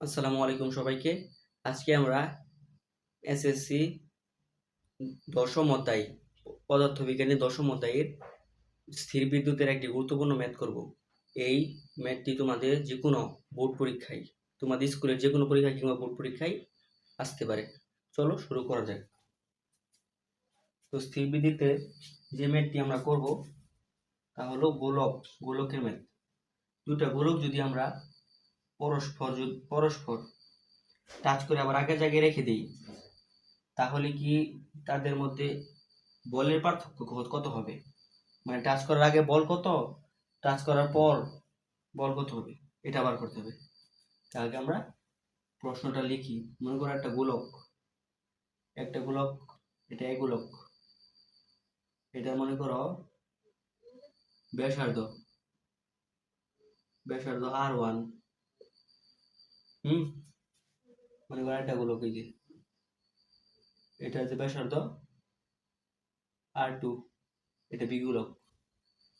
আসসালামু আলাইকুম সবাইকে। আজকে আমরা এসএসসি দশম অধ্যায় পদার্থবিজ্ঞানের দশম অধ্যায়ের স্থির বিদ্যুতের একটি গুরুত্বপূর্ণ ম্যাথ করব। এই ম্যাথটি তোমাদের যেকোনো বোর্ড পরীক্ষায়, তোমাদের স্কুলের যেকোনো পরীক্ষায় কিংবা বোর্ড পরীক্ষায় আসতে পারে। চলো শুরু করা যাক। তো স্থির বিদ্যুতের যে ম্যাথটি আমরা করব তা হলো গোলকের ম্যাথ। দুটা গোলক যদি আমরা পরস্পর টাচ করে আবার আগের জায়গায় রেখে দিই, তাহলে কি তাদের মধ্যে বলের পার্থক্য কত হবে? মানে টাচ করার আগে বল কত, টাচ করার পর বল কত হবে, এটা বার করতে হবে। তাহলে আমরা প্রশ্নটা লিখি। মনে করো একটা গোলক, এটা এক গোলক, এটা মনে করো ব্যাসার্ধ R1। মনে করো একটা গোলক, এই যে এটা হচ্ছে ব্যাসার্ধ R2, এটা বি গোলক,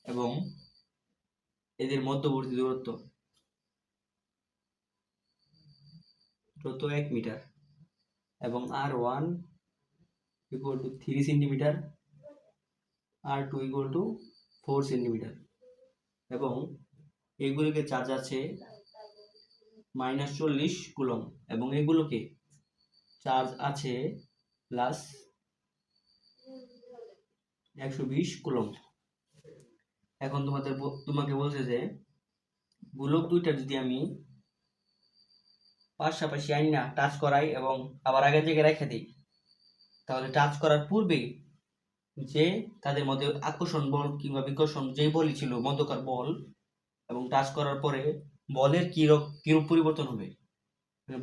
এবং এদের মধ্যবর্তী দূরত্ব 1 মিটার, এবং R1 equal to 3 centimetre, R2 equal to 4 centimetre, এবং এইগুলোকে চার্জ আছে -40 কুলম, এবং এগুলোকে চার্জ আছে +120 কুলম। এখন তোমাকে বলছে যে গোলক দুইটা যদি আমি পাশাপাশি আইনা টাচ করাই এবং আবার আগের জায়গায় রেখে দিই, তাহলে টাচ করার পূর্বেই যে তাদের মধ্যে আকর্ষণ বল কিংবা বিকর্ষণ যেই বলই ছিল, মধ্যকার বল, এবং টাচ করার পরে বলের কিরূপ পরিবর্তন হবে,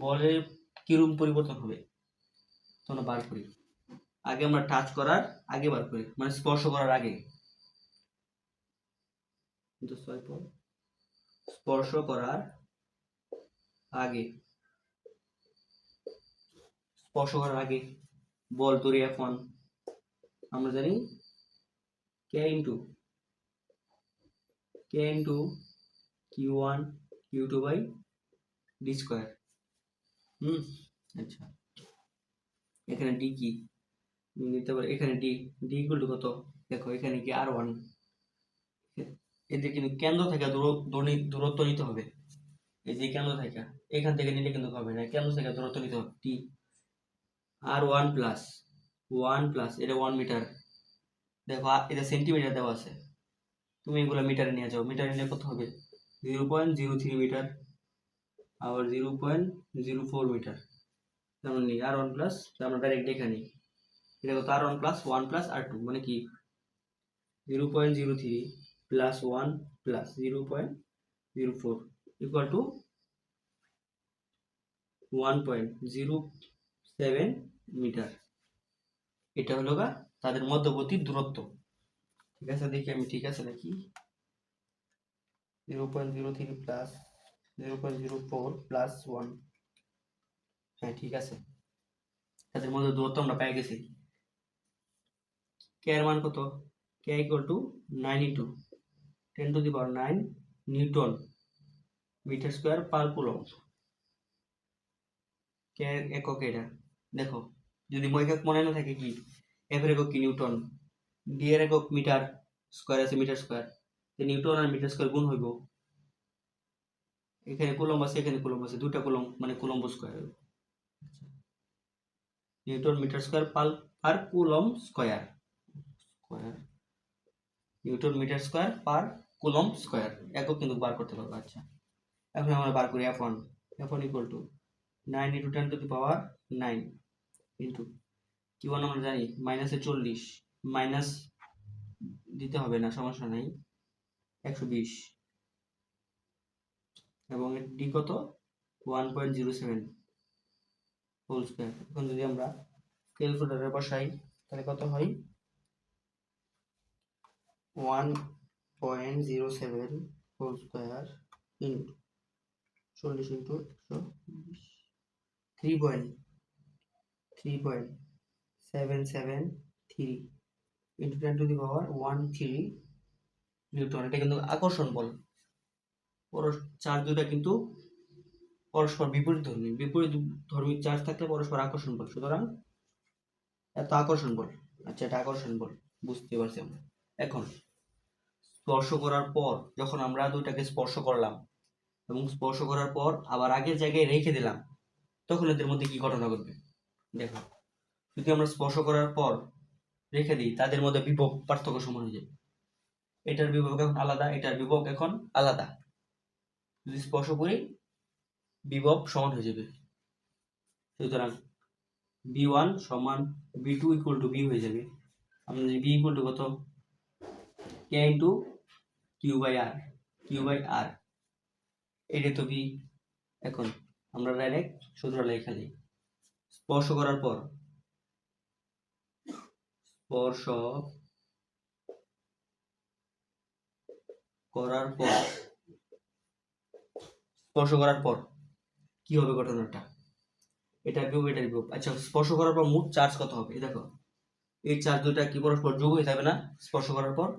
বলের কিরূপ পরিবর্তন হবে তোমরা বার করি। আগে আমরা টাচ করার আগে বার করি, মানে স্পর্শ করার আগে। স্পর্শ করার আগে বল তৈরি F1 আমরা জানি K into Q1 Q2 by D square. আচ্ছা, এখানে ডি কি নিতে পারে, এখানে ডি ইকুয়াল টু কত? দেখো এখানে কি R1, এদের কিন্তু কেন্দ্র থেকে দূরত্ব নিতে হবে। এই যে কেন্দ্র থেকে, এখান থেকে নিলে কিন্তু হবে না, কেন্দ্র থেকে দূরত্ব নিতে হবে। টি R1 প্লাস 1 প্লাস এটা 1 মিটার, দেখো এটা সেন্টিমিটার দেওয়া আছে, তুমি এগুলো মিটারে নিয়ে যাও। মিটারে নিলে কত হবে? 0.03 মিটার, আবার 0.04 মিটার। তেমন নিই R1 প্লাস, আমরা ডাইরেক্ট এখানে নিই, এটা কত? R1 প্লাস 1 প্লাস R2 মানে কি 0.03 plus 1 plus 0.04 equal to 1.07 metre. এটা হলো তাদের মধ্যবর্তী দূরত্ব। ঠিক আছে, দেখি আমি ঠিক আছে নাকি। 0.03 প্লাস 0.04 প্লাস 1, হ্যাঁ ঠিক আছে, তাদের মধ্যে দূরত্ব আমরা পেয়ে গেছি। কে এর মান কত? K equal to 9 into 10⁹ newton metre square per coulomb. K একক এটা দেখো, যদি একক মনে না থাকে, কি এফ এর একক কি নিউটন, ডি এর একক মিটার স্কোয়ার আছে, মিটার স্কোয়ার, নিউটন আর মিটার স্কোয়ার গুণ হইব। এখানে কুলম আছে, এখানে কুলম আছে, দুটা কুলম মানে coulomb square. Newton metre square per coulomb square, newton metre square per coulomb square, একক কিন্তু বার করতে পারবো। আচ্ছা, এখন আমরা বার করি F1 equal to 9 into 10⁹ into Q1 আমরা জানি -40, মাইনাস দিতে হবে না, সমস্যা নাই, 120, এবং ডি কত? 1.07 হোল স্কোয়ার। এখন যদি আমরা ক্যালকুলেটরে বসাই তাহলে কত হয়? 1.07 whole square into 40 into 120, 3.773 into 10⁻13 newton. এটা কিন্তু আকর্ষণ বল, চার্জ দুটা কিন্তু পরস্পর বিপরীত ধর্মী চার্জ থাকলে পরস্পর আকর্ষণ বল, সুতরাং এত আকর্ষণ বল। আচ্ছা, এটা আকর্ষণ বল, বুঝতে পারছি আমরা। এখন স্পর্শ করার পর যখন আমরা দুইটাকে স্পর্শ করলাম এবং স্পর্শ করার পর আবার আগের জায়গায় রেখে দিলাম, তখন এদের মধ্যে কি ঘটনা ঘটবে দেখো। যদি আমরা স্পর্শ করার পর রেখে দিই, তাদের মধ্যে বিভব পার্থক্য সমান হয়ে যাবে। এটার বিভব এখন আলাদা, এটার বিভব এখন আলাদা। যদি স্পর্শ করি, বিভব সমান হয়ে যাবে। সুতরাং b1 সমান b2 ইকুয়াল টু b হয়ে যাবে। আমরা যদি b ইকুয়াল টু কত, k ইন্টু কিউ বাই আর, এটা তো b। এখন আমরা ডাইরেক্ট সূত্র লেখা দিই। স্পর্শ করার পর কি হবে ঘটনাটা, এটা বিভব। আচ্ছা, স্পর্শ করার পর মোট চার্জ কত হবে দেখো। এই চার্জ দুটা কি পরস্পর যোগ হয়ে যাবে না? স্পর্শ করার পর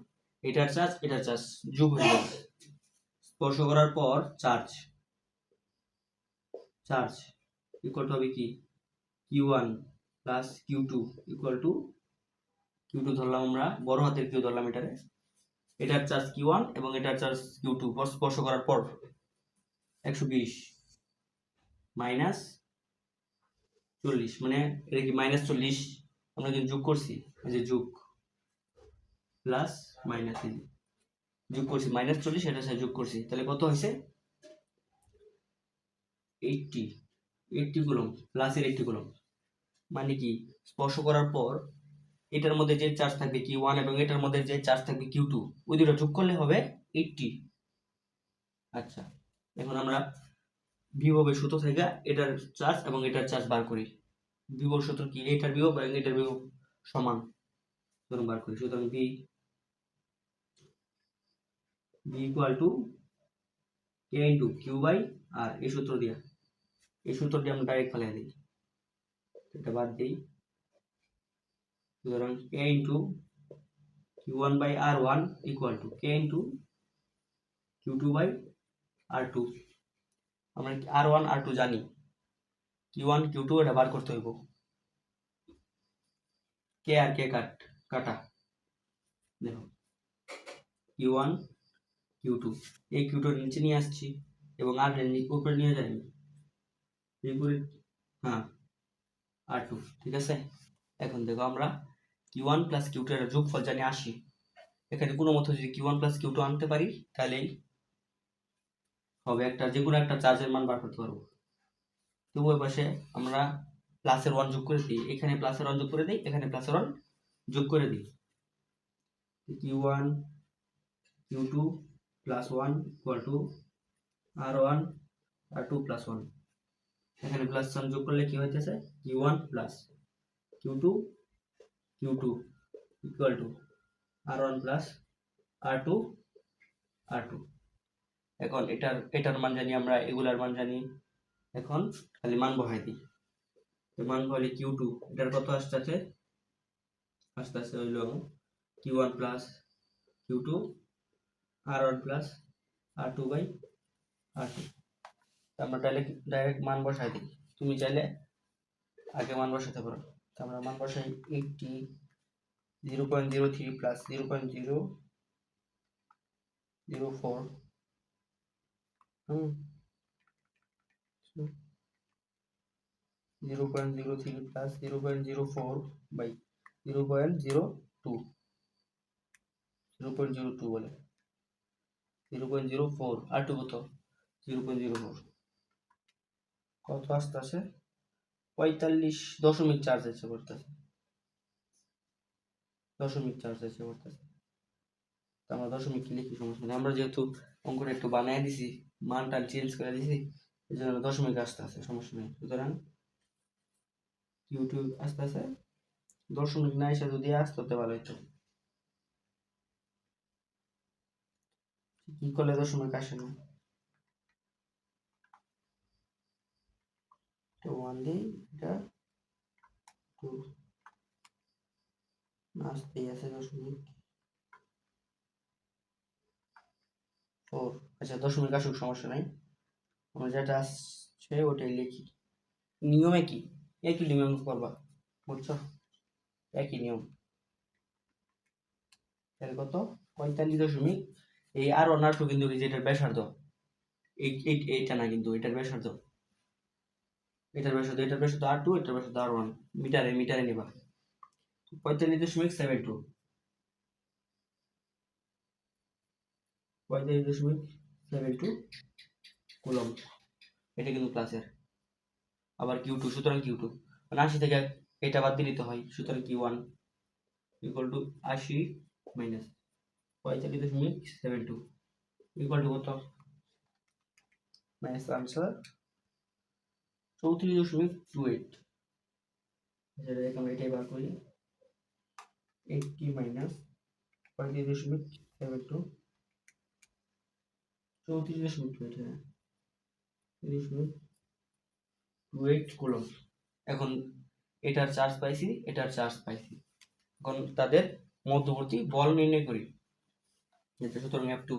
এটার চার্জ যোগ হয়ে যাবে। স্পর্শ করার পর চার্জ ইকুয়াল টু হবে কি, Q1 plus Q2 equal to Q2 ধরলাম আমরা, বড় হাতের কিউ ধরলাম এটারে। এটার চার্জ Q1 এবং এটার চার্জ Q2 স্পর্শ করার পর 120 মাইনাস 40, মানে এটা কি মাইনাস 40 আমরা যে যোগ করছি, এই যে যোগ প্লাস মাইনাস, এই যোগ করছি মাইনাস 40, এটার সাথে যোগ করছি, তাহলে কত হয়েছে 80 কুলম্ব প্লাসের 80 কুলম্ব। মানে কি, স্পর্শ করার পর এটার মধ্যে যে চার্জ থাকবে Q1 এবং এটার মধ্যে যে চার্জ থাকবে Q2, ওই দুটো যোগ করলে হবে 80। আচ্ছা, এখন আমরা বিভবের সূত্র থেকে এটার চার্জ এবং এটার চার্জ বার করি। বিভব সূত্র কি, এটার বিভব এবং এটার বিভব সমান, সুতরাং বার করি। সুতরাং b equal to k into Q by R, এই সূত্র দিয়ে আমরা ডাইরেক্ট ফেলে দিই, এটা বাদ দিই। সুতরাং k into Q1 by R1 equal to k into Q2 by R2। আমরা R1 R2 জানি, Q1 Q2 এটা বার করতে হইব। k আর k কাটা, দেখো Q1 Q2, এই Q2 নিচে নিয়ে আসছি এবং আর উপরে নিয়ে যাইনি, বিপরীত, হ্যাঁ R2, ঠিক আছে। এখন দেখো আমরা Q1 প্লাস Q2 এর যোগফল জানি 80। এখানে কোনো মতে যদি Q1 প্লাস Q2 আনতে পারি, তাহলেই হবে একটা, যে কোনো একটা চার্জের মান বার করতে পারবো। তো ওই পাশে আমরা প্লাসের 1 যোগ করে দিই, এখানে প্লাসের 1 যোগ করে দিই, এখানে প্লাসের 1 যোগ করে দিই। Q1 Q2 plus 1 equal to R1 R2 plus 1। এখানে প্লাস 1 যোগ করলে কি হইতেছে, Q1 plus Q2 equal to R1 plus R2। এখন এটার মান জানি আমরা, এগুলার মান জানি। এখন খালি মান বহাই দিই, মান বহাইলে Q2 এটার কত আসতেছে হইল Q1 plus Q2 R1 plus R2 by R2। আমরা ডাইরেক্ট মান বসাই দিই, তুমি চাইলে আগে মান বসাতে পারো। তো আমরা মান বসাই 80, 0.03 প্লাস 0.004, 0.03 প্লাস 0.04 বাই 0.02 বলে 0.04, আর টু কত 0.04, কত আসতেছে 45.4 এসে পড়তেছে, আমরা দশমিক কি লিখি সমস্যা নেই। আমরা যেহেতু অঙ্কটা একটু বানায় দিছি, মানটা চেঞ্জ করে দিছি, এই জন্য দশমিক আসতেছে, সমস্যা নেই। সুতরাং Q2 আসতেছে, দশমিক না এসে যদি আসতে ভালো হইতো, কি করলে দশমিক আসে না, তো 1 দিই, এটা 2 আসতেই আছে 0.4। আচ্ছা, দশমিক আসুক, সমস্যা নাই। আমরা যেটা সে ওটাই লিখি। নিয়মে কি একই নিয়ম করবা, বুঝছো? একই নিয়ম। তাহলে কত? 45 এই আর ওয়ান আর টু কিন্তু যেটার ব্যাসার্ধ, এইটা না কিন্তু এটার ব্যাসার্ধ, এটার ব্যাসার্ধ আর টু, এটার ব্যাসার্ধ আর ওয়ান। মিটারে নিবা। 45.72, 45.72 কুলম্ব। এটা কিন্তু ক্লাসের। আবার Q2, সুতরাং Q2 মানে 80 থেকে এটা বাদ দিতে হয়, সুতরাং Q1 equal to 80 minus 45.72 equal to কত? Minus answer 34.28। আমরা এটাই বার করি। 80 মাইনাস 45.72, 34.28 কুলম্ব। এখন এটার চার্জ পাইছি, এটার চার্জ পাইছি। এখন তাদের মধ্যবর্তী বল নির্ণয় করি। সুতরাং F2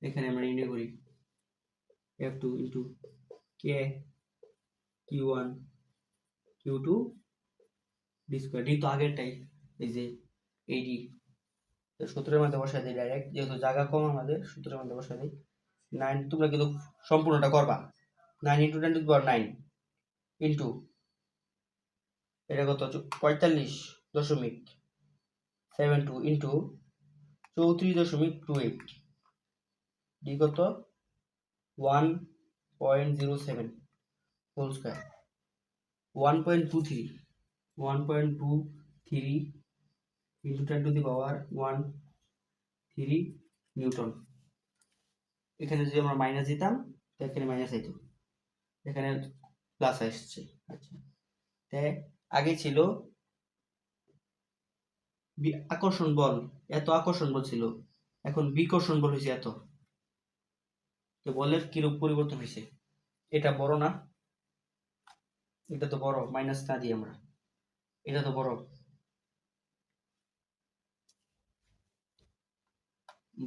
এখানে আমরা নির্ণয় করি। F2 into k Q1 Q2 D square. D তো আগেরটাই, এই যে এই ডি। তো সূত্রের মধ্যে বসাই দিই ডাইরেক্ট, যেহেতু জায়গা কম আমাদের, সূত্রের মধ্যে বসাই দিই 9। তোমরা কিন্তু সম্পূর্ণটা করবা। 9 into 10 to the power 9 into এটা কত? 45.72 ইন্টু 34.28। ডি কত? 1.07 whole square. 1.23 into 10 to the power 13 newton. এখানে যদি আমরা মাইনাস দিতাম তো এখানে মাইনাস আইতো, এখানে প্লাস আসছে। আচ্ছা, তাই আগে ছিল আকর্ষণ বল, এত আকর্ষণ বল ছিল, এখন বিকর্ষণ বল হয়েছে এত। তো বলের কিরূপ পরিবর্তন হয়েছে? এটা বড় না, এটা তো বড়, মাইনাস না দিই আমরা, এটা তো বড়।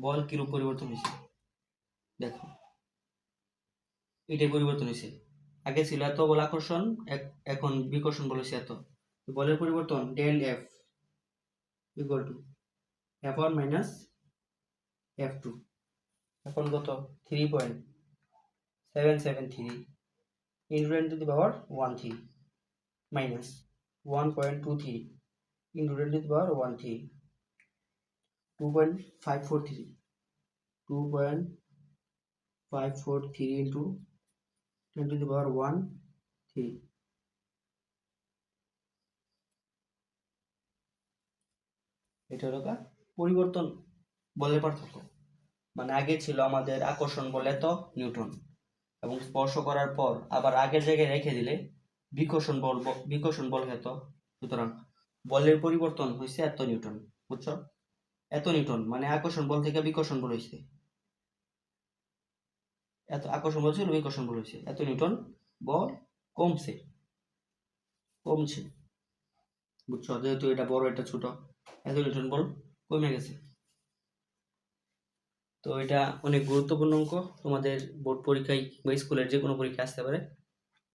বল কিরূপ পরিবর্তন হয়েছে দেখো, এটাই পরিবর্তন হয়েছে। আগে ছিল এত বল আকর্ষণ, এখন বিকর্ষণ বল হয়েছে এত। বলের পরিবর্তন del F equal to F1 minus F2। এখন কত? 3.773 into 10 to the power 13 minus 1.23 into 10 to the power 13, 2.543 into 10 to the power 13। এটা হলো পরিবর্তন বলের পার্থক্য। মানে আগে ছিল আমাদের আকর্ষণ বল এত নিউটন, এবং স্পর্শ করার পর আবার আগের জায়গায় রেখে দিলে বিকর্ষণ বল এত। সুতরাং বলের পরিবর্তন হয়েছে এত নিউটন, বুঝছো? এত নিউটন মানে আকর্ষণ বল থেকে বিকর্ষণ বল হয়েছে, এত আকর্ষণ বল ছিল বিকর্ষণ বল হয়েছে এত নিউটন। বল কমছে, বুঝছো? যেহেতু এটা বড় এটা ছোট, এত নিউটন বল কমে গেছে। তো এটা অনেক গুরুত্বপূর্ণ অঙ্ক, তোমাদের বোর্ড পরীক্ষায় বা স্কুলের যে কোনো পরীক্ষা আসতে পারে।